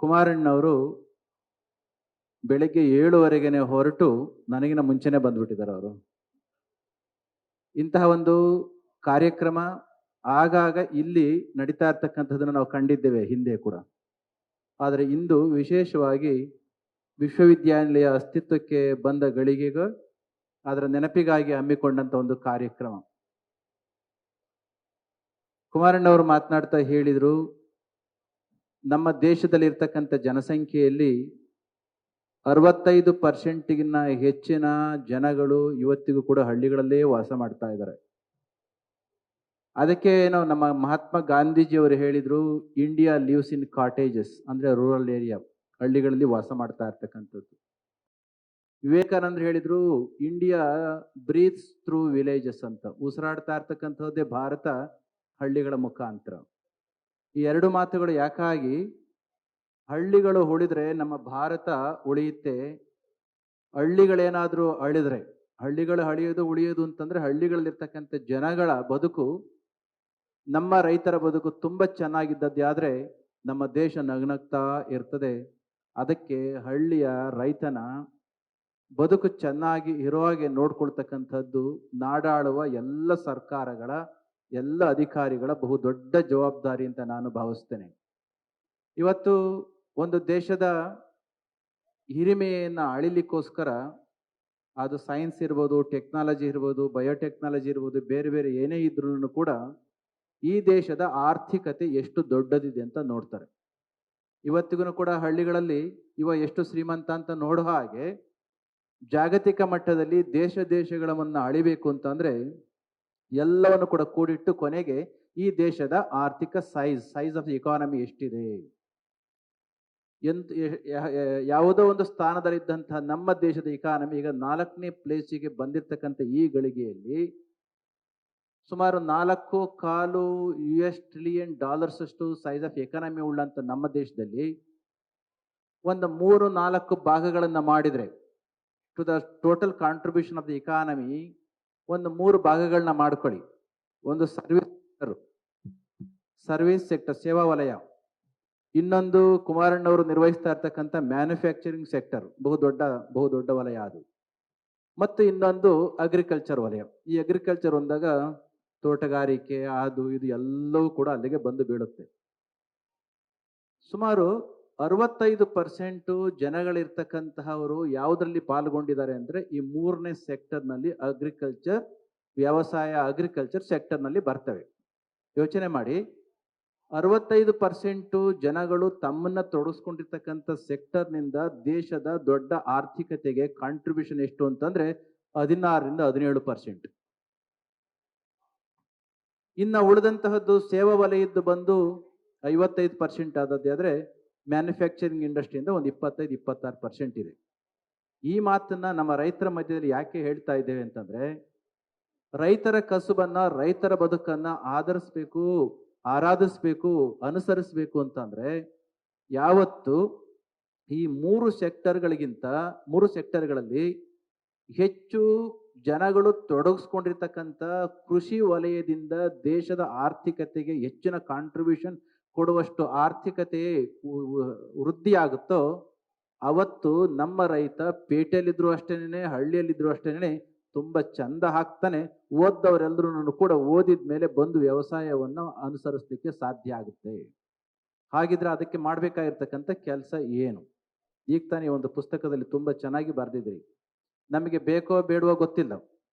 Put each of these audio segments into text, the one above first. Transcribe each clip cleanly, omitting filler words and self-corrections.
ಕುಮಾರಣ್ಣವರು ಬೆಳಗ್ಗೆ 7:15ನೇ ಹೊರಟು ನನಗಿನ ಮುಂಚೆನೆ ಬಂದ್ಬಿಟ್ಟಿದ್ದಾರೆ ಅವರು. ಇಂತಹ ಒಂದು ಕಾರ್ಯಕ್ರಮ ಆಗಾಗ ಇಲ್ಲಿ ನಡೀತಾ ಇರ್ತಕ್ಕಂಥದ್ದನ್ನು ನಾವು ಕಂಡಿದ್ದೇವೆ ಹಿಂದೆ ಕೂಡ. ಆದರೆ ಇಂದು ವಿಶೇಷವಾಗಿ ವಿಶ್ವವಿದ್ಯಾನಿಲಯ ಅಸ್ತಿತ್ವಕ್ಕೆ ಬಂದ ಗಳಿಗೆಗೂ ಅದರ ನೆನಪಿಗಾಗಿ ಹಮ್ಮಿಕೊಂಡಂಥ ಒಂದು ಕಾರ್ಯಕ್ರಮ. ಕುಮಾರಣ್ಣವರು ಮಾತನಾಡ್ತಾ ಹೇಳಿದರು, ನಮ್ಮ ದೇಶದಲ್ಲಿ ಇರ್ತಕ್ಕಂಥ ಜನಸಂಖ್ಯೆಯಲ್ಲಿ 65%ಗಿನ್ನ ಹೆಚ್ಚಿನ ಜನಗಳು ಇವತ್ತಿಗೂ ಕೂಡ ಹಳ್ಳಿಗಳಲ್ಲೇ ವಾಸ ಮಾಡ್ತಾ ಇದ್ದಾರೆ. ಅದಕ್ಕೆ ನಮ್ಮ ಮಹಾತ್ಮ ಗಾಂಧೀಜಿಯವರು ಹೇಳಿದರು, ಇಂಡಿಯಾ ಲಿವ್ಸ್ ಇನ್ ಕಾಟೇಜಸ್, ಅಂದರೆ ರೂರಲ್ ಏರಿಯಾ, ಹಳ್ಳಿಗಳಲ್ಲಿ ವಾಸ ಮಾಡ್ತಾ ಇರ್ತಕ್ಕಂಥದ್ದು. ವಿವೇಕಾನಂದರು ಹೇಳಿದರು, ಇಂಡಿಯಾ ಬ್ರೀತ್ಸ್ ಥ್ರೂ ವಿಲೇಜಸ್ ಅಂತ. ಉಸಿರಾಡ್ತಾ ಇರ್ತಕ್ಕಂಥದ್ದೇ ಭಾರತ ಹಳ್ಳಿಗಳ ಮುಖಾಂತರ. ಈ ಎರಡು ಮಾತುಗಳು ಯಾಕಾಗಿ, ಹಳ್ಳಿಗಳು ಉಳಿದ್ರೆ ನಮ್ಮ ಭಾರತ ಉಳಿಯುತ್ತೆ. ಹಳ್ಳಿಗಳೇನಾದರೂ ಅಳಿದ್ರೆ, ಹಳ್ಳಿಗಳು ಉಳಿಯೋದು ಅಂತಂದ್ರೆ ಹಳ್ಳಿಗಳಲ್ಲಿರ್ತಕ್ಕಂಥ ಜನಗಳ ಬದುಕು, ನಮ್ಮ ರೈತರ ಬದುಕು ತುಂಬ ಚೆನ್ನಾಗಿದ್ದದ್ದೇ ಆದರೆ ನಮ್ಮ ದೇಶ ನಗ್ನಗ್ತಾ ಇರ್ತದೆ. ಅದಕ್ಕೆ ಹಳ್ಳಿಯ ರೈತನ ಬದುಕು ಚೆನ್ನಾಗಿ ಇರೋ ಹಾಗೆ ನೋಡ್ಕೊಳ್ತಕ್ಕಂಥದ್ದು ನಾಡಾಳುವ ಎಲ್ಲ ಸರ್ಕಾರಗಳ, ಎಲ್ಲ ಅಧಿಕಾರಿಗಳ ಬಹುದೊಡ್ಡ ಜವಾಬ್ದಾರಿ ಅಂತ ನಾನು ಭಾವಿಸ್ತೇನೆ. ಇವತ್ತು ಒಂದು ದೇಶದ ಹಿರಿಮೆಯನ್ನು ಅಳಿಲಿಕ್ಕೋಸ್ಕರ, ಅದು ಸೈನ್ಸ್ ಇರ್ಬೋದು, ಟೆಕ್ನಾಲಜಿ ಇರ್ಬೋದು, ಬಯೋಟೆಕ್ನಾಲಜಿ ಇರ್ಬೋದು, ಬೇರೆ ಬೇರೆ ಏನೇ ಇದ್ರೂ ಕೂಡ ಈ ದೇಶದ ಆರ್ಥಿಕತೆ ಎಷ್ಟು ದೊಡ್ಡದಿದೆ ಅಂತ ನೋಡ್ತಾರೆ. ಇವತ್ತಿಗೂ ಕೂಡ ಹಳ್ಳಿಗಳಲ್ಲಿ ಎಷ್ಟು ಶ್ರೀಮಂತ ಅಂತ ನೋಡೋ ಹಾಗೆ ಜಾಗತಿಕ ಮಟ್ಟದಲ್ಲಿ ದೇಶಗಳನ್ನ ಅಳಿಬೇಕು ಅಂತಂದ್ರೆ ಎಲ್ಲವನ್ನು ಕೂಡ ಕೂಡಿಟ್ಟು ಕೊನೆಗೆ ಈ ದೇಶದ ಆರ್ಥಿಕ ಸೈಜ್ ಆಫ್ ಎಕಾನಮಿ ಎಷ್ಟಿದೆ, ಯಾವುದೋ ಒಂದು ಸ್ಥಾನದಲ್ಲಿದ್ದಂತಹ ನಮ್ಮ ದೇಶದ ಇಕಾನಮಿ ಈಗ 4ನೇ ಪ್ಲೇಸಿಗೆ ಬಂದಿರತಕ್ಕಂಥ ಈ ಗಳಿಗೆಯಲ್ಲಿ ಸುಮಾರು $4.25 ಟ್ರಿಲಿಯನ್ ಅಷ್ಟು ಸೈಜ್ ಆಫ್ ಎಕಾನಮಿ ಉಳ್ಳಂತ ನಮ್ಮ ದೇಶದಲ್ಲಿ ಒಂದು 3-4 ಭಾಗಗಳನ್ನು ಮಾಡಿದ್ರೆ, to the total contribution of the economy ಒಂದು 3 ಭಾಗಗಳನ್ನ ಮಾಡ್ಕೊಳ್ಳಿ. ಒಂದು ಸರ್ವಿಸ್ ಸೆಕ್ಟರ್, ಸೇವಾ ವಲಯ. ಇನ್ನೊಂದು ಕುಮಾರಣ್ಣವರು ನಿರ್ವಹಿಸ್ತಾ ಇರ್ತಕ್ಕಂಥ ಮ್ಯಾನುಫ್ಯಾಕ್ಚರಿಂಗ್ ಸೆಕ್ಟರ್, ಬಹುದೊಡ್ಡ ವಲಯ ಅದು. ಮತ್ತು ಇನ್ನೊಂದು ಅಗ್ರಿಕಲ್ಚರ್ ವಲಯ. ಈ ಅಗ್ರಿಕಲ್ಚರ್ ಒಂದಾಗ ತೋಟಗಾರಿಕೆ, ಅದು ಇದು ಎಲ್ಲವೂ ಕೂಡ ಅಲ್ಲಿಗೆ ಬಂದು ಬೀಳುತ್ತೆ. ಸುಮಾರು 65% ಜನಗಳಿರ್ತಕ್ಕಂತಹವರು ಯಾವುದರಲ್ಲಿ ಪಾಲ್ಗೊಂಡಿದ್ದಾರೆ ಅಂದ್ರೆ ಈ 3ನೇ ಸೆಕ್ಟರ್ನಲ್ಲಿ, ಅಗ್ರಿಕಲ್ಚರ್ ಸೆಕ್ಟರ್ನಲ್ಲಿ ಬರ್ತವೆ. ಯೋಚನೆ ಮಾಡಿ, 65% ಜನಗಳು ತಮ್ಮನ್ನ ತೊಡಗಿಸ್ಕೊಂಡಿರ್ತಕ್ಕಂಥ ಸೆಕ್ಟರ್ನಿಂದ ದೇಶದ ದೊಡ್ಡ ಆರ್ಥಿಕತೆಗೆ ಕಾಂಟ್ರಿಬ್ಯೂಷನ್ ಎಷ್ಟು ಅಂತಂದ್ರೆ 16-17%. ಇನ್ನು ಉಳಿದಂತಹದ್ದು ಸೇವಾ ವಲಯದ್ದು ಬಂದು 55% ಆದದ್ದೇ ಆದರೆ ಮ್ಯಾನುಫ್ಯಾಕ್ಚರಿಂಗ್ ಇಂಡಸ್ಟ್ರಿಯಿಂದ ಒಂದು 25-26% ಇದೆ. ಈ ಮಾತನ್ನ ನಮ್ಮ ರೈತರ ಮಧ್ಯದಲ್ಲಿ ಯಾಕೆ ಹೇಳ್ತಾ ಇದ್ದೇವೆ ಅಂತಂದ್ರೆ, ರೈತರ ಕಸುಬನ್ನ, ರೈತರ ಬದುಕನ್ನ ಆಧರಿಸ್ಬೇಕು, ಆರಾಧಿಸ್ಬೇಕು, ಅನುಸರಿಸಬೇಕು ಅಂತಂದ್ರೆ ಯಾವತ್ತು ಈ 3 ಸೆಕ್ಟರ್ಗಳಲ್ಲಿ ಹೆಚ್ಚು ಜನಗಳು ತೊಡಗಿಸ್ಕೊಂಡಿರ್ತಕ್ಕಂಥ ಕೃಷಿ ವಲಯದಿಂದ ದೇಶದ ಆರ್ಥಿಕತೆಗೆ ಹೆಚ್ಚಿನ ಕಾಂಟ್ರಿಬ್ಯೂಷನ್ ಕೊಡುವಷ್ಟು ಆರ್ಥಿಕತೆ ವೃದ್ಧಿ ಆಗುತ್ತೋ ಅವತ್ತು ನಮ್ಮ ರೈತ ಪೇಟೆಯಲ್ಲಿದ್ರು ಅಷ್ಟೇನೆ, ಹಳ್ಳಿಯಲ್ಲಿದ್ರು ಅಷ್ಟೇನೆ ತುಂಬ ಚಂದ ಹಾಕ್ತಾನೆ. ಓದ್ದವರೆಲ್ಲರೂ ಕೂಡ ಓದಿದ ಮೇಲೆ ಬಂದು ವ್ಯವಸಾಯವನ್ನು ಅನುಸರಿಸಲಿಕ್ಕೆ ಸಾಧ್ಯ ಆಗುತ್ತೆ. ಹಾಗಿದ್ರೆ ಅದಕ್ಕೆ ಮಾಡಬೇಕಾಗಿರ್ತಕ್ಕಂಥ ಕೆಲಸ ಏನು? ಈಗ ತಾನೇ ಒಂದು ಪುಸ್ತಕದಲ್ಲಿ ತುಂಬ ಚೆನ್ನಾಗಿ ಬರೆದಿದ್ರಿ. ನಮಗೆ ಬೇಕೋ ಬೇಡವೋ ಗೊತ್ತಿಲ್ಲ,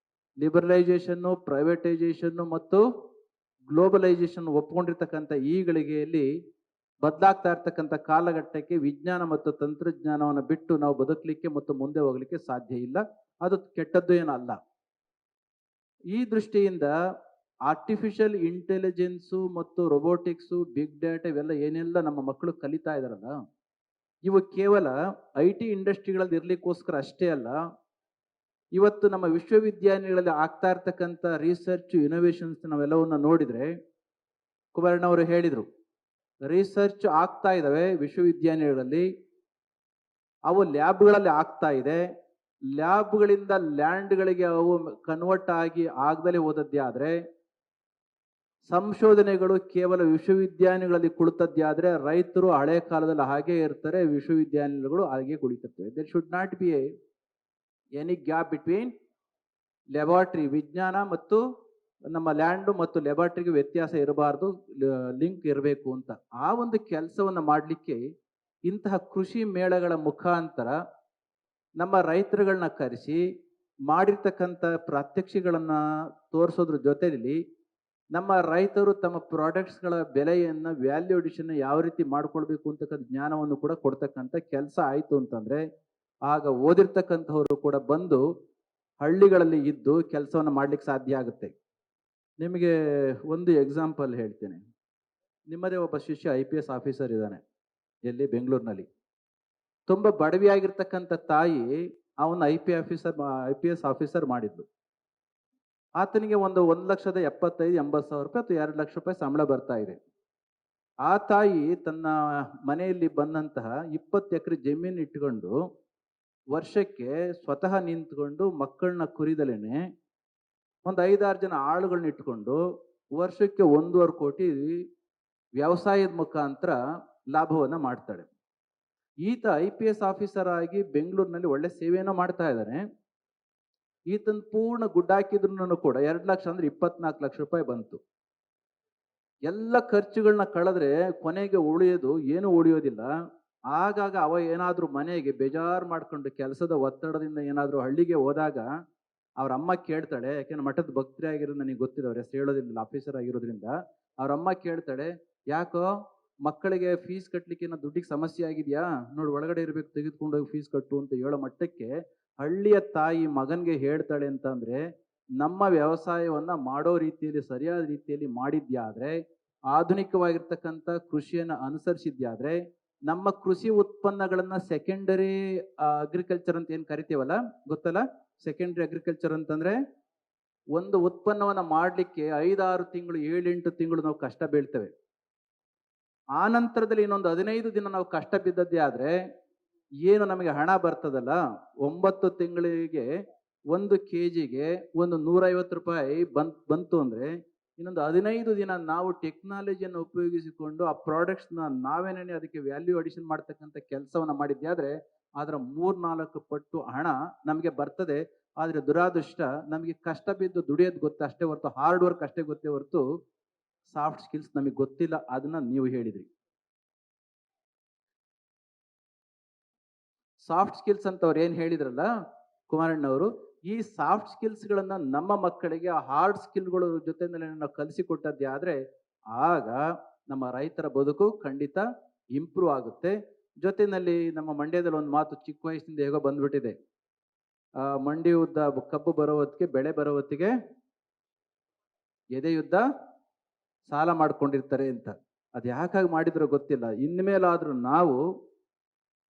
ಲಿಬರಲೈಸೇಷನ್ನು, ಪ್ರೈವೇಟೈಸೇಷನ್ನು ಮತ್ತು ಗ್ಲೋಬಲೈಸೇಷನ್ ಒಪ್ಕೊಂಡಿರ್ತಕ್ಕಂಥ ಈ ಗಳಿಗೆಯಲ್ಲಿ ಬದಲಾಗ್ತಾ ಇರ್ತಕ್ಕಂಥ ಕಾಲಘಟ್ಟಕ್ಕೆ ವಿಜ್ಞಾನ ಮತ್ತು ತಂತ್ರಜ್ಞಾನವನ್ನು ಬಿಟ್ಟು ನಾವು ಬದುಕಲಿಕ್ಕೆ ಮತ್ತು ಮುಂದೆ ಹೋಗ್ಲಿಕ್ಕೆ ಸಾಧ್ಯ ಇಲ್ಲ. ಅದು ಕೆಟ್ಟದ್ದು ಏನಲ್ಲ. ಈ ದೃಷ್ಟಿಯಿಂದ ಆರ್ಟಿಫಿಷಿಯಲ್ ಇಂಟೆಲಿಜೆನ್ಸು ಮತ್ತು ರೊಬೋಟಿಕ್ಸು, ಬಿಗ್ ಡೇಟಾ ಇವೆಲ್ಲ ಏನೆಲ್ಲ ನಮ್ಮ ಮಕ್ಕಳು ಕಲಿತಾ ಇದಾರಲ್ಲ, ಇವು ಕೇವಲ IT ಇಂಡಸ್ಟ್ರಿಗಳಲ್ಲಿ ಇರ್ಲಿಕ್ಕೋಸ್ಕರ ಅಷ್ಟೇ ಅಲ್ಲ. ಇವತ್ತು ನಮ್ಮ ವಿಶ್ವವಿದ್ಯಾನಿಲಯಗಳಲ್ಲಿ ಆಗ್ತಾ ಇರ್ತಕ್ಕಂಥ ರಿಸರ್ಚ್, ಇನೋವೇಷನ್ಸ್ ನಾವೆಲ್ಲವನ್ನ ನೋಡಿದ್ರೆ, ಕುಮಾರಣ್ಣವರು ಹೇಳಿದರು, ರಿಸರ್ಚ್ ಆಗ್ತಾ ಇದ್ದಾವೆ ವಿಶ್ವವಿದ್ಯಾನಿಲಯಗಳಲ್ಲಿ, ಅವು ಲ್ಯಾಬ್ಗಳಲ್ಲಿ ಆಗ್ತಾ ಇದೆ. ಲ್ಯಾಬ್ಗಳಿಂದ ಲ್ಯಾಂಡ್ಗಳಿಗೆ ಅವು ಕನ್ವರ್ಟ್ ಆಗಿ ಆಗದಲ್ಲೇ ಹೋದದ್ದೇ ಆದರೆ ಸಂಶೋಧನೆಗಳು ಕೇವಲ ವಿಶ್ವವಿದ್ಯಾನಿಲಯಗಳಲ್ಲಿ ಕುಳಿತದ್ದೇ ಆದ್ರೆ ರೈತರು ಹಳೆ ಕಾಲದಲ್ಲಿ ಹಾಗೆ ಇರ್ತಾರೆ, ವಿಶ್ವವಿದ್ಯಾನಿಲಯಗಳು ಹಾಗೆ ಕುಳಿತಿರ್ತವೆ. There should not be any gap between laboratory, ವಿಜ್ಞಾನ ಮತ್ತು ನಮ್ಮ ಲ್ಯಾಂಡ್ ಮತ್ತು ಲ್ಯಾಬಾರ್ಟರಿಗೆ ವ್ಯತ್ಯಾಸ ಇರಬಾರ್ದು, ಲಿಂಕ್ ಇರಬೇಕು ಅಂತ. ಆ ಒಂದು ಕೆಲಸವನ್ನು ಮಾಡಲಿಕ್ಕೆ ಇಂತಹ ಕೃಷಿ ಮೇಳಗಳ ಮುಖಾಂತರ ನಮ್ಮ ರೈತರುಗಳನ್ನ ಕರೆಸಿ ಮಾಡಿರ್ತಕ್ಕಂಥ ಪ್ರಾತ್ಯಕ್ಷಿಗಳನ್ನ ತೋರಿಸೋದ್ರ ಜೊತೆಯಲ್ಲಿ ನಮ್ಮ ರೈತರು ತಮ್ಮ ಪ್ರಾಡಕ್ಟ್ಸ್ಗಳ ಬೆಲೆಯನ್ನು, ವ್ಯಾಲ್ಯೂ ಅಡಿಷನ್ ಯಾವ ರೀತಿ ಮಾಡ್ಕೊಳ್ಬೇಕು ಅಂತಕ್ಕಂಥ ಜ್ಞಾನವನ್ನು ಕೂಡ ಕೊಡ್ತಕ್ಕಂಥ ಕೆಲಸ ಆಯಿತು ಅಂತಂದ್ರೆ ಆಗ ಓದಿರ್ತಕ್ಕಂಥವರು ಕೂಡ ಬಂದು ಹಳ್ಳಿಗಳಲ್ಲಿ ಇದ್ದು ಕೆಲಸವನ್ನು ಮಾಡ್ಲಿಕ್ಕೆ ಸಾಧ್ಯ ಆಗುತ್ತೆ. ನಿಮಗೆ ಒಂದು ಎಕ್ಸಾಂಪಲ್ ಹೇಳ್ತೇನೆ. ನಿಮ್ಮದೇ ಒಬ್ಬ ಶಿಷ್ಯ IPS ಆಫೀಸರ್ ಇದ್ದಾನೆ, ಎಲ್ಲಿ ಬೆಂಗಳೂರಿನಲ್ಲಿ. ತುಂಬ ಬಡವಿಯಾಗಿರ್ತಕ್ಕಂಥ ತಾಯಿ ಅವನ IPS ಆಫೀಸರ್ ಮಾಡಿದ್ಲು. ಆತನಿಗೆ ಒಂದು 1,75,80,000 ರೂಪಾಯಿ ಅಥವಾ 2 ಲಕ್ಷ ರೂಪಾಯಿ ಸಂಬಳ ಬರ್ತಾ ಇದೆ. ಆ ತಾಯಿ ತನ್ನ ಮನೆಯಲ್ಲಿ ಬಂದಂತಹ 20 ಎಕರೆ ಜಮೀನು ಇಟ್ಕೊಂಡು ವರ್ಷಕ್ಕೆ ಸ್ವತಃ ನಿಂತ್ಕೊಂಡು ಮಕ್ಕಳನ್ನ ಕುರಿದಲೇನೆ ಒಂದು 5-6 ಜನ ಆಳುಗಳನ್ನ ಇಟ್ಕೊಂಡು ವರ್ಷಕ್ಕೆ 1.5 ಕೋಟಿ ವ್ಯವಸಾಯದ ಮುಖಾಂತರ ಲಾಭವನ್ನ ಮಾಡ್ತಾಳೆ. ಈತ IPS ಆಫೀಸರ್ ಆಗಿ ಬೆಂಗಳೂರಿನಲ್ಲಿ ಒಳ್ಳೆ ಸೇವೆಯನ್ನು ಮಾಡ್ತಾ ಇದ್ದಾನೆ. ಈತನ ಪೂರ್ಣ ಗುಡ್ಡಾಕಿದ್ರು ಕೂಡ 2 ಲಕ್ಷ ಅಂದ್ರೆ 24 ಲಕ್ಷ ರೂಪಾಯಿ ಬಂತು. ಎಲ್ಲ ಖರ್ಚುಗಳನ್ನ ಕಳೆದ್ರೆ ಕೊನೆಗೆ ಉಳಿಯೋದು ಏನು ಉಳಿಯೋದಿಲ್ಲ. ಆಗಾಗ ಅವ ಏನಾದ್ರೂ ಮನೆಗೆ ಬೇಜಾರು ಮಾಡ್ಕೊಂಡು ಕೆಲಸದ ಒತ್ತಡದಿಂದ ಏನಾದ್ರೂ ಹಳ್ಳಿಗೆ ಹೋದಾಗ ಅವ್ರ ಅಮ್ಮ ಕೇಳ್ತಾಳೆ, ಯಾಕೆಂದ್ರೆ ಮಠದ ಭಕ್ತರೇ ಆಗಿರೋದು ನನಗೆ ಗೊತ್ತಿದೆ, ಅವ್ರ ಹೆಸರು ಹೇಳೋದಿಲ್ಲ, ಆಫೀಸರ್ ಆಗಿರೋದ್ರಿಂದ. ಅವ್ರ ಅಮ್ಮ ಕೇಳ್ತಾಳೆ, ಯಾಕೋ ಮಕ್ಕಳಿಗೆ ಫೀಸ್ ಕಟ್ಲಿಕ್ಕೆ ದುಡ್ಡಿಗೆ ಸಮಸ್ಯೆ ಆಗಿದೆಯಾ, ನೋಡಿ ಒಳಗಡೆ ಇರ್ಬೇಕು, ತೆಗೆದುಕೊಂಡೋಗಿ ಫೀಸ್ ಕಟ್ಟು ಅಂತ ಹೇಳೋ ಮಟ್ಟಕ್ಕೆ ಹಳ್ಳಿಯ ತಾಯಿ ಮಗನ್ಗೆ ಹೇಳ್ತಾಳೆ. ಅಂತಂದ್ರೆ ನಮ್ಮ ವ್ಯವಸಾಯವನ್ನ ಮಾಡೋ ರೀತಿಯಲ್ಲಿ ಸರಿಯಾದ ರೀತಿಯಲ್ಲಿ ಮಾಡಿದ್ಯಾದ್ರೆ, ಆಧುನಿಕವಾಗಿರ್ತಕ್ಕಂಥ ಕೃಷಿಯನ್ನು ಅನುಸರಿಸಿದ್ಯಾದ್ರೆ, ನಮ್ಮ ಕೃಷಿ ಉತ್ಪನ್ನಗಳನ್ನ ಸೆಕೆಂಡರಿ ಅಗ್ರಿಕಲ್ಚರ್ ಅಂತ ಏನ್ ಕರಿತೀವಲ್ಲ, ಗೊತ್ತಲ್ಲ? ಸೆಕೆಂಡರಿ ಅಗ್ರಿಕಲ್ಚರ್ ಅಂತಂದ್ರೆ ಒಂದು ಉತ್ಪನ್ನವನ್ನ ಮಾಡ್ಲಿಕ್ಕೆ 5-6 ತಿಂಗಳು 7-8 ತಿಂಗಳು ನಾವು ಕಷ್ಟ ಬೀಳ್ತೇವೆ. ಆ ನಂತರದಲ್ಲಿ ಇನ್ನೊಂದು 15 ದಿನ ನಾವು ಕಷ್ಟ ಬಿದ್ದದ್ದೇ ಆದ್ರೆ ಏನು ನಮಗೆ ಹಣ ಬರ್ತದಲ್ಲ, 9 ತಿಂಗಳಿಗೆ 1 ಕೆಜಿಗೆ ಒಂದು 150 ರೂಪಾಯಿ ಬಂತು ಅಂದ್ರೆ ಇನ್ನೊಂದು 15 ದಿನ ನಾವು ಟೆಕ್ನಾಲಜಿಯನ್ನು ಉಪಯೋಗಿಸಿಕೊಂಡು ಆ ಪ್ರಾಡಕ್ಟ್ಸ್ನ ನಾವೇನೇ ಅದಕ್ಕೆ ವ್ಯಾಲ್ಯೂ ಅಡಿಷನ್ ಮಾಡ್ತಕ್ಕಂಥ ಕೆಲಸವನ್ನ ಮಾಡಿದ್ದೆ ಆದ್ರೆ ಅದರ 3-4 ಪಟ್ಟು ಹಣ ನಮಗೆ ಬರ್ತದೆ. ಆದ್ರೆ ದುರಾದೃಷ್ಟ ನಮಗೆ ಕಷ್ಟ ಬಿದ್ದು ದುಡಿಯೋದು ಗೊತ್ತ ಅಷ್ಟೇ ಹೊರತು, ಹಾರ್ಡ್ ವರ್ಕ್ ಅಷ್ಟೇ ಗೊತ್ತೇ ಹೊರತು ಸಾಫ್ಟ್ ಸ್ಕಿಲ್ಸ್ ನಮಗೆ ಗೊತ್ತಿಲ್ಲ. ಅದನ್ನ ನೀವು ಹೇಳಿದ್ರಿ. ಸಾಫ್ಟ್ ಸ್ಕಿಲ್ಸ್ ಅಂತ ಅವ್ರು ಏನ್ ಹೇಳಿದ್ರಲ್ಲ ಕುಮಾರಣ್ಣವರು, ಈ ಸಾಫ್ಟ್ ಸ್ಕಿಲ್ಸ್ ಗಳನ್ನ ನಮ್ಮ ಮಕ್ಕಳಿಗೆ ಹಾರ್ಡ್ ಸ್ಕಿಲ್ಗಳ ಜೊತೆನಲ್ಲಿ ನಾವು ಕಲಿಸಿಕೊಟ್ಟದ್ದೇ ಆದ್ರೆ ಆಗ ನಮ್ಮ ರೈತರ ಬದುಕು ಖಂಡಿತ ಇಂಪ್ರೂವ್ ಆಗುತ್ತೆ. ಜೊತೆಯಲ್ಲಿ ನಮ್ಮ ಮಂಡ್ಯದಲ್ಲಿ ಒಂದು ಮಾತು ಚಿಕ್ಕ ವಯಸ್ಸಿನಿಂದ ಹೇಗೋ ಬಂದ್ಬಿಟ್ಟಿದೆ, ಮಂಡಿ ಉದ್ದ ಕಬ್ಬು ಬರೋ ಹೊತ್ತಿಗೆ, ಬೆಳೆ ಬರೋ ಹೊತ್ತಿಗೆ ಎದೆ ಯುದ್ಧ ಸಾಲ ಮಾಡ್ಕೊಂಡಿರ್ತಾರೆ ಅಂತ. ಅದು ಯಾಕಾಗಿ ಮಾಡಿದ್ರೋ ಗೊತ್ತಿಲ್ಲ. ಇನ್ಮೇಲಾದ್ರೂ ನಾವು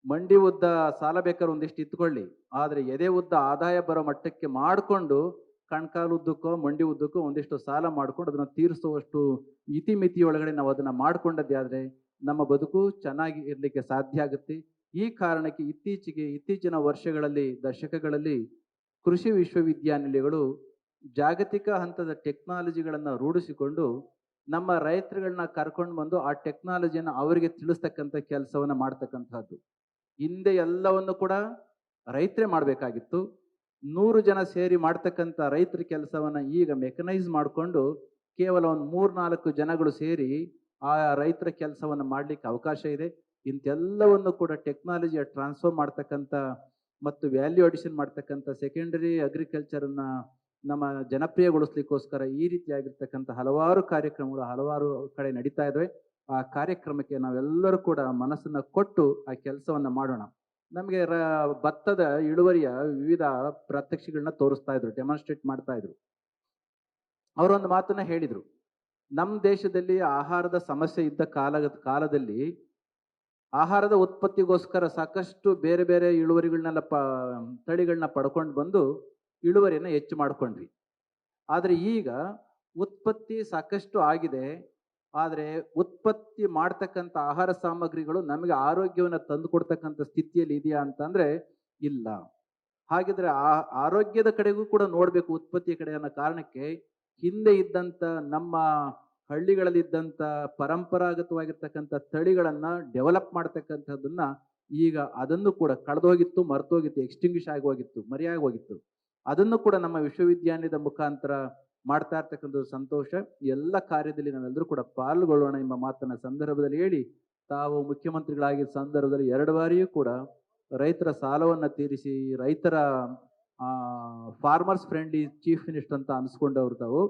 ಮಂಡಿ ಉದ್ದ ಸಾಲ ಬೇಕಾದ್ರೆ ಒಂದಿಷ್ಟು ಇತ್ಕೊಳ್ಳಿ, ಆದ್ರೆ ಎದೆ ಉದ್ದ ಆದಾಯ ಬರೋ ಮಟ್ಟಕ್ಕೆ ಮಾಡಿಕೊಂಡು ಕಣ್ಕಾಲು ಉದ್ದಕ್ಕೋ ಮಂಡಿ ಉದ್ದಕ್ಕೋ ಒಂದಿಷ್ಟು ಸಾಲ ಮಾಡ್ಕೊಂಡು ಅದನ್ನ ತೀರಿಸುವಷ್ಟು ಇತಿಮಿತಿ ಒಳಗಡೆ ನಾವು ಅದನ್ನ ಮಾಡ್ಕೊಂಡದ್ದೇ ಆದ್ರೆ ನಮ್ಮ ಬದುಕು ಚೆನ್ನಾಗಿ ಇರ್ಲಿಕ್ಕೆ ಸಾಧ್ಯ ಆಗುತ್ತೆ. ಈ ಕಾರಣಕ್ಕೆ ಇತ್ತೀಚಿನ ವರ್ಷಗಳಲ್ಲಿ, ದಶಕಗಳಲ್ಲಿ ಕೃಷಿ ವಿಶ್ವವಿದ್ಯಾನಿಲಯಗಳು ಜಾಗತಿಕ ಹಂತದ ಟೆಕ್ನಾಲಜಿಗಳನ್ನ ರೂಢಿಸಿಕೊಂಡು ನಮ್ಮ ರೈತರುಗಳನ್ನ ಕರ್ಕೊಂಡು ಬಂದು ಆ ಟೆಕ್ನಾಲಜಿಯನ್ನು ಅವರಿಗೆ ತಿಳಿಸ್ತಕ್ಕಂಥ ಕೆಲಸವನ್ನ ಮಾಡ್ತಕ್ಕಂಥದ್ದು. ಹಿಂದೆ ಎಲ್ಲವನ್ನು ಕೂಡ ರೈತರೇ ಮಾಡಬೇಕಾಗಿತ್ತು. 100 ಜನ ಸೇರಿ ಮಾಡ್ತಕ್ಕಂಥ ರೈತರ ಕೆಲಸವನ್ನ ಈಗ ಮೆಕನೈಸ್ ಮಾಡಿಕೊಂಡು ಕೇವಲ ಒಂದು 3-4 ಜನಗಳು ಸೇರಿ ಆ ರೈತರ ಕೆಲಸವನ್ನು ಮಾಡ್ಲಿಕ್ಕೆ ಅವಕಾಶ ಇದೆ. ಇಂತೆಲ್ಲವನ್ನು ಕೂಡ ಟೆಕ್ನಾಲಜಿಯ ಟ್ರಾನ್ಸ್ಫರ್ ಮಾಡ್ತಕ್ಕಂಥ ಮತ್ತು ವ್ಯಾಲ್ಯೂ ಅಡಿಷನ್ ಮಾಡ್ತಕ್ಕಂಥ ಸೆಕೆಂಡರಿ ಅಗ್ರಿಕಲ್ಚರ್ ಅನ್ನ ನಮ್ಮ ಜನಪ್ರಿಯಗೊಳಿಸ್ಲಿಕ್ಕೋಸ್ಕರ ಈ ರೀತಿಯಾಗಿರ್ತಕ್ಕಂಥ ಹಲವಾರು ಕಾರ್ಯಕ್ರಮಗಳು ಹಲವಾರು ಕಡೆ ನಡೀತಾ ಇದ್ದಾವೆ. ಆ ಕಾರ್ಯಕ್ರಮಕ್ಕೆ ನಾವೆಲ್ಲರೂ ಕೂಡ ಮನಸ್ಸನ್ನ ಕೊಟ್ಟು ಆ ಕೆಲಸವನ್ನ ಮಾಡೋಣ. ನಮಗೆ ಭತ್ತದ ಇಳುವರಿಯ ವಿವಿಧ ಪ್ರಾತ್ಯಕ್ಷಿಗಳನ್ನ ತೋರಿಸ್ತಾ ಇದ್ರು, ಡೆಮಾನ್ಸ್ಟ್ರೇಟ್ ಮಾಡ್ತಾ ಇದ್ರು. ಅವರೊಂದು ಮಾತನ್ನ ಹೇಳಿದ್ರು, ನಮ್ಮ ದೇಶದಲ್ಲಿ ಆಹಾರದ ಸಮಸ್ಯೆ ಇದ್ದ ಕಾಲದಲ್ಲಿ ಆಹಾರದ ಉತ್ಪತ್ತಿಗೋಸ್ಕರ ಸಾಕಷ್ಟು ಬೇರೆ ಬೇರೆ ಇಳುವರಿಗಳನ್ನೆಲ್ಲ ತಳಿಗಳನ್ನ ಪಡ್ಕೊಂಡು ಬಂದು ಇಳುವರಿಯನ್ನು ಹೆಚ್ಚು ಮಾಡ್ಕೊಂಡ್ವಿ. ಆದ್ರೆ ಈಗ ಉತ್ಪತ್ತಿ ಸಾಕಷ್ಟು ಆಗಿದೆ, ಆದರೆ ಉತ್ಪತ್ತಿ ಮಾಡ್ತಕ್ಕಂಥ ಆಹಾರ ಸಾಮಗ್ರಿಗಳು ನಮಗೆ ಆರೋಗ್ಯವನ್ನು ತಂದು ಕೊಡ್ತಕ್ಕಂಥ ಸ್ಥಿತಿಯಲ್ಲಿ ಇದೆಯಾ ಅಂತಂದ್ರೆ ಇಲ್ಲ. ಹಾಗಿದ್ರೆ ಆರೋಗ್ಯದ ಕಡೆಗೂ ಕೂಡ ನೋಡ್ಬೇಕು, ಉತ್ಪತ್ತಿಯ ಕಡೆ ಅನ್ನೋ ಕಾರಣಕ್ಕೆ ಹಿಂದೆ ಇದ್ದಂತ ನಮ್ಮ ಹಳ್ಳಿಗಳಲ್ಲಿದ್ದಂಥ ಪರಂಪರಾಗತವಾಗಿರ್ತಕ್ಕಂಥ ತಳಿಗಳನ್ನ ಡೆವಲಪ್ ಮಾಡ್ತಕ್ಕಂಥದ್ದನ್ನ ಈಗ ಅದನ್ನು ಕೂಡ ಕಳೆದೋಗಿತ್ತು, ಮರ್ತೋಗಿತ್ತು, ಎಕ್ಸ್ಟಿಂಗ್ವಿಷ್ ಆಗಿ ಹೋಗಿತ್ತು, ಮರೆಯಾಗಿ ಹೋಗಿತ್ತು. ಅದನ್ನು ಕೂಡ ನಮ್ಮ ವಿಶ್ವವಿದ್ಯಾಲಯದ ಮುಖಾಂತರ ಮಾಡ್ತಾ ಇರ್ತಕ್ಕಂಥದ್ದು ಸಂತೋಷ. ಎಲ್ಲ ಕಾರ್ಯದಲ್ಲಿ ನಾವೆಲ್ಲರೂ ಕೂಡ ಪಾಲ್ಗೊಳ್ಳೋಣ ಎಂಬ ಮಾತನ್ನ ಸಂದರ್ಭದಲ್ಲಿ ಹೇಳಿ, ತಾವು ಮುಖ್ಯಮಂತ್ರಿಗಳಾಗಿದ್ದ ಸಂದರ್ಭದಲ್ಲಿ 2 ಬಾರಿಯೂ ಕೂಡ ರೈತರ ಸಾಲವನ್ನ ತೀರಿಸಿ, ರೈತರ ಫಾರ್ಮರ್ಸ್ ಫ್ರೆಂಡ್ಲಿ ಚೀಫ್ ಮಿನಿಸ್ಟರ್ ಅಂತ ಅನ್ಸ್ಕೊಂಡವ್ರು ತಾವು.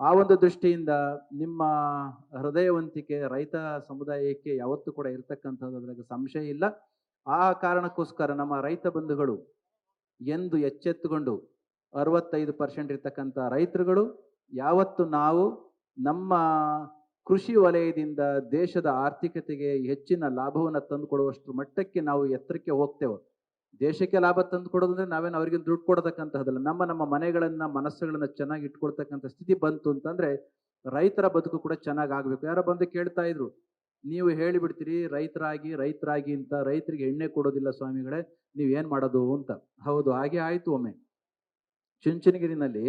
ಆ ಒಂದು ದೃಷ್ಟಿಯಿಂದ ನಿಮ್ಮ ಹೃದಯವಂತಿಕೆ ರೈತ ಸಮುದಾಯಕ್ಕೆ ಯಾವತ್ತೂ ಕೂಡ ಇರತಕ್ಕಂಥದ್ದು ಸಂಶಯ ಇಲ್ಲ. ಆ ಕಾರಣಕ್ಕೋಸ್ಕರ ನಮ್ಮ ರೈತ ಬಂಧುಗಳು ಎಂದು ಎಚ್ಚೆತ್ತುಕೊಂಡು 65% ಇರ್ತಕ್ಕಂಥ ರೈತರುಗಳು ಯಾವತ್ತು ನಾವು ನಮ್ಮ ಕೃಷಿ ವಲಯದಿಂದ ದೇಶದ ಆರ್ಥಿಕತೆಗೆ ಹೆಚ್ಚಿನ ಲಾಭವನ್ನು ತಂದುಕೊಡುವಷ್ಟು ಮಟ್ಟಕ್ಕೆ ನಾವು ಎತ್ತರಕ್ಕೆ ಹೋಗ್ತೇವೆ. ದೇಶಕ್ಕೆ ಲಾಭ ತಂದು ಕೊಡೋದಂದ್ರೆ ನಾವೇನು ಅವರಿಗೆ ದುಡ್ಡು ಕೊಡತಕ್ಕಂತಹದಲ್ಲ. ನಮ್ಮ ಮನೆಗಳನ್ನ ಮನಸ್ಸುಗಳನ್ನ ಚೆನ್ನಾಗಿ ಇಟ್ಕೊಳ್ತಕ್ಕಂಥ ಸ್ಥಿತಿ ಬಂತು ಅಂತಂದ್ರೆ ರೈತರ ಬದುಕು ಕೂಡ ಚೆನ್ನಾಗಿ ಆಗ್ಬೇಕು. ಯಾರೋ ಬಂದು ಕೇಳ್ತಾ ಇದ್ರು, ನೀವು ಹೇಳಿಬಿಡ್ತೀರಿ ರೈತರಾಗಿ ಅಂತ, ರೈತರಿಗೆ ಎಣ್ಣೆ ಕೊಡೋದಿಲ್ಲ ಸ್ವಾಮಿಗಳೇ, ನೀವ್ ಏನ್ ಮಾಡೋದು ಅಂತ. ಹೌದು, ಹಾಗೆ ಆಯ್ತು. ಒಮ್ಮೆ ಚುಂಚನಗಿರಿನಲ್ಲಿ,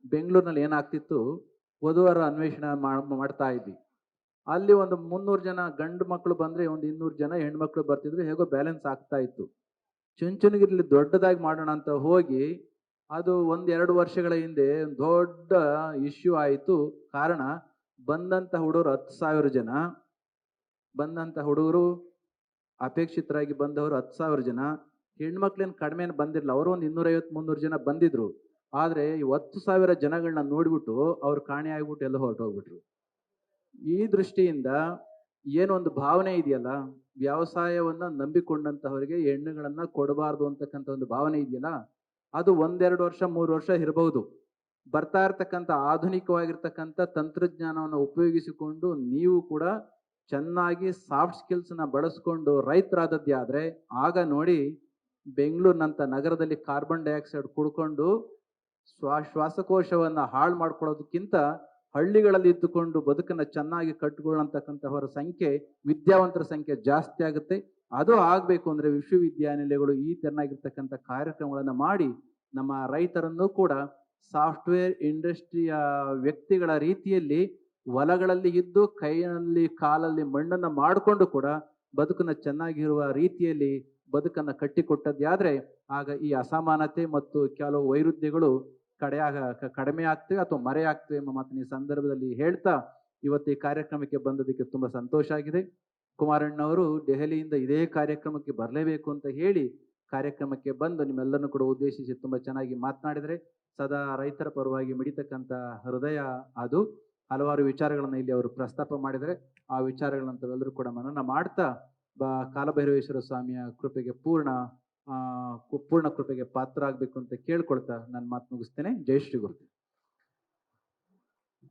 ಬೆಂಗಳೂರಿನಲ್ಲಿ ಏನಾಗ್ತಿತ್ತು, ವಧುವರ ಅನ್ವೇಷಣೆ ಮಾಡ್ತಾ ಇದ್ವಿ. ಅಲ್ಲಿ ಒಂದು 300 ಜನ ಗಂಡು ಮಕ್ಕಳು ಬಂದ್ರೆ ಒಂದು 200 ಜನ ಹೆಣ್ಮಕ್ಳು ಬರ್ತಿದ್ರು. ಹೇಗೋ ಬ್ಯಾಲೆನ್ಸ್ ಆಗ್ತಾ ಇತ್ತು. ಚುಂಚನಗಿರಿಲಿ ದೊಡ್ಡದಾಗಿ ಮಾಡೋಣ ಅಂತ ಹೋಗಿ ಅದು 1-2 ವರ್ಷಗಳ ಹಿಂದೆ ದೊಡ್ಡ ಇಶ್ಯೂ ಆಯಿತು. ಕಾರಣ, ಬಂದಂತ ಹುಡುಗರು 10,000 ಜನ, ಅಪೇಕ್ಷಿತರಾಗಿ ಬಂದವರು 10,000 ಜನ. ಹೆಣ್ಮಕ್ಳೇನು ಕಡಿಮೆ ಬಂದಿರಲಿಲ್ಲ, ಅವರು ಒಂದು 250-300 ಜನ ಬಂದಿದ್ರು. ಆದ್ರೆ ಈ 10,000 ಜನಗಳನ್ನ ನೋಡ್ಬಿಟ್ಟು ಅವ್ರು ಕಾಣೆ ಆಗ್ಬಿಟ್ಟು ಎಲ್ಲ ಹೊರಟೋಗ್ಬಿಟ್ರು. ಈ ದೃಷ್ಟಿಯಿಂದ ಏನೊಂದು ಭಾವನೆ ಇದೆಯಲ್ಲ, ವ್ಯವಸಾಯವನ್ನ ನಂಬಿಕೊಂಡಂತವರಿಗೆ ಹೆಣ್ಣುಗಳನ್ನ ಕೊಡಬಾರ್ದು ಅಂತಕ್ಕಂಥ ಒಂದು ಭಾವನೆ ಇದೆಯಲ್ಲ, ಅದು 1-2 ವರ್ಷ 3 ವರ್ಷ ಇರಬಹುದು. ಬರ್ತಾ ಇರ್ತಕ್ಕಂಥ ಆಧುನಿಕವಾಗಿರ್ತಕ್ಕಂಥ ತಂತ್ರಜ್ಞಾನವನ್ನು ಉಪಯೋಗಿಸಿಕೊಂಡು ನೀವು ಕೂಡ ಚೆನ್ನಾಗಿ ಸಾಫ್ಟ್ ಸ್ಕಿಲ್ಸ್ನ ಬಳಸ್ಕೊಂಡು ರೈತರಾದದ್ದೇ ಆದ್ರೆ, ಆಗ ನೋಡಿ ಬೆಂಗಳೂರಿನಂಥ ನಗರದಲ್ಲಿ ಕಾರ್ಬನ್ ಡೈಆಕ್ಸೈಡ್ ಕುಡ್ಕೊಂಡು ಶ್ವಾಸಕೋಶವನ್ನ ಹಾಳು ಮಾಡ್ಕೊಳ್ಳೋದಕ್ಕಿಂತ ಹಳ್ಳಿಗಳಲ್ಲಿ ಇದ್ದುಕೊಂಡು ಬದುಕನ್ನ ಚೆನ್ನಾಗಿ ಕಟ್ಟಿಕೊಳ್ಳತಕ್ಕಂಥವರ ಸಂಖ್ಯೆ, ವಿದ್ಯಾವಂತರ ಸಂಖ್ಯೆ ಜಾಸ್ತಿ ಆಗುತ್ತೆ. ಅದು ಆಗ್ಬೇಕು ಅಂದ್ರೆ ವಿಶ್ವವಿದ್ಯಾನಿಲಯಗಳು ಈ ತೆರನಾಗಿರ್ತಕ್ಕಂಥ ಕಾರ್ಯಕ್ರಮಗಳನ್ನ ಮಾಡಿ ನಮ್ಮ ರೈತರನ್ನು ಕೂಡ ಸಾಫ್ಟ್ವೇರ್ ಇಂಡಸ್ಟ್ರಿಯ ವ್ಯಕ್ತಿಗಳ ರೀತಿಯಲ್ಲಿ ಹೊಲಗಳಲ್ಲಿ ಇದ್ದು ಕೈಯಲ್ಲಿ ಕಾಲಲ್ಲಿ ಮಣ್ಣನ್ನ ಮಾಡಿಕೊಂಡು ಕೂಡ ಬದುಕನ್ನ ಚೆನ್ನಾಗಿರುವ ರೀತಿಯಲ್ಲಿ ಬದುಕನ್ನ ಕಟ್ಟಿಕೊಟ್ಟದ್ದೇ ಆಗ ಈ ಅಸಮಾನತೆ ಮತ್ತು ಕೆಲವು ವೈರುಧ್ಯಗಳು ಕಡಿಮೆ ಆಗ್ತವೆ ಅಥವಾ ಮರೆ ಆಗ್ತವೆ ಎಂಬ ಮಾತನ್ನ ಈ ಸಂದರ್ಭದಲ್ಲಿ ಹೇಳ್ತಾ, ಇವತ್ತು ಈ ಕಾರ್ಯಕ್ರಮಕ್ಕೆ ಬಂದದಕ್ಕೆ ತುಂಬಾ ಸಂತೋಷ ಆಗಿದೆ. ಕುಮಾರಣ್ಣವರು ದೆಹಲಿಯಿಂದ ಇದೇ ಕಾರ್ಯಕ್ರಮಕ್ಕೆ ಬರಲೇಬೇಕು ಅಂತ ಹೇಳಿ ಕಾರ್ಯಕ್ರಮಕ್ಕೆ ಬಂದು ನಿಮ್ಮೆಲ್ಲರನ್ನು ಕೂಡ ಉದ್ದೇಶಿಸಿ ತುಂಬಾ ಚೆನ್ನಾಗಿ ಮಾತನಾಡಿದರೆ. ಸದಾ ರೈತರ ಪರವಾಗಿ ಮಿಡಿತಕ್ಕಂಥ ಹೃದಯ ಅದು. ಹಲವಾರು ವಿಚಾರಗಳನ್ನ ಇಲ್ಲಿ ಅವರು ಪ್ರಸ್ತಾಪ ಮಾಡಿದರೆ, ಆ ವಿಚಾರಗಳನ್ನ ತಾವೆಲ್ಲರೂ ಕೂಡ ಮನನ ಮಾಡ್ತಾ ಕಾಲಭೈರವೇಶ್ವರ ಸ್ವಾಮಿಯ ಕೃಪೆಗೆ ಪೂರ್ಣ ಕೃಪೆಗೆ ಪಾತ್ರ ಆಗ್ಬೇಕು ಅಂತ ಕೇಳ್ಕೊಳ್ತಾ ನನ್ನ ಮಾತು ಮುಗಿಸ್ತೇನೆ. ಜೈ ಶ್ರೀ ಗುರು.